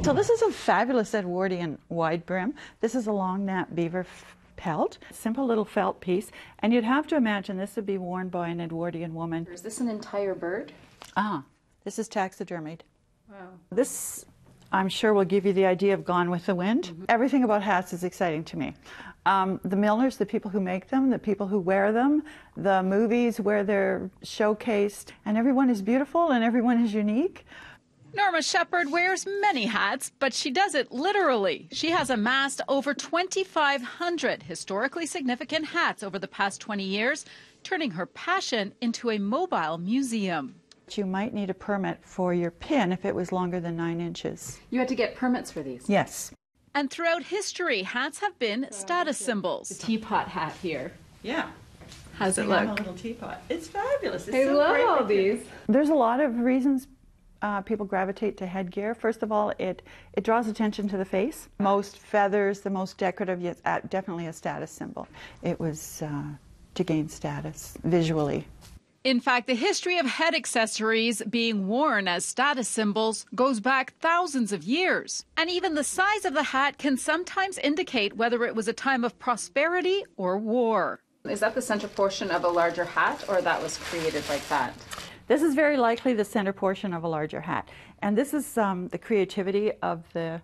So this is a fabulous Edwardian wide brim. This is a long nap beaver pelt, simple little felt piece, and you'd have to imagine this would be worn by an Edwardian woman. Is this an entire bird? This is taxidermied. Wow. This, I'm sure, will give you the idea of Gone with the Wind. Everything about hats is exciting to me. The milliners, the people who make them, the people who wear them, the movies where they're showcased, and everyone is beautiful and everyone is unique. Norma Shepherd wears many hats, but she does it literally. She has amassed over 2,500 historically significant hats over the past 20 years, turning her passion into a mobile museum. You might need a permit for your pin if it was longer than 9 inches. You had to get permits for these? Yes. And throughout history, hats have been status symbols. The teapot hat here. Yeah. How's it look? A little teapot. It's fabulous. It's I so love great all with you. these. There's a lot of reasons people gravitate to headgear. First of all, it draws attention to the face. Most feathers, the most decorative, yes, definitely a status symbol. It was to gain status visually. In fact, the history of head accessories being worn as status symbols goes back thousands of years. And even the size of the hat can sometimes indicate whether it was a time of prosperity or war. Is that the center portion of a larger hat, or that was created like that? This is very likely the center portion of a larger hat. And this is the creativity of the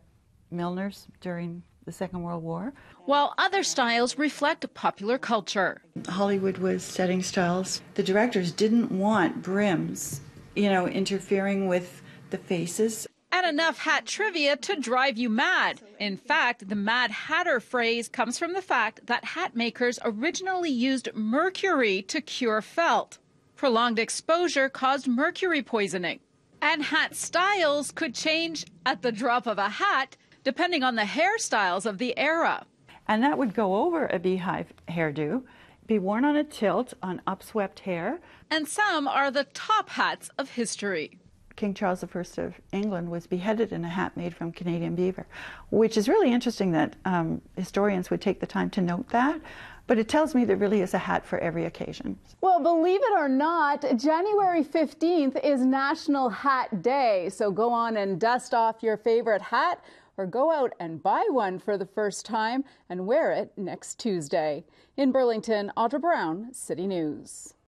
milliners during the Second World War. While other styles reflect popular culture. Hollywood was setting styles. The directors didn't want brims, interfering with the faces. And enough hat trivia to drive you mad. In fact, the Mad Hatter phrase comes from the fact that hat makers originally used mercury to cure felt. Prolonged exposure caused mercury poisoning. And hat styles could change at the drop of a hat, depending on the hairstyles of the era. And that would go over a beehive hairdo, be worn on a tilt on upswept hair. And some are the top hats of history. King Charles I of England was beheaded in a hat made from Canadian beaver, which is really interesting that historians would take the time to note that. But it tells me there really is a hat for every occasion. Well, believe it or not, January 15th is National Hat Day. So go on and dust off your favorite hat, or go out and buy one for the first time and wear it next Tuesday. In Burlington, Audra Brown, City News.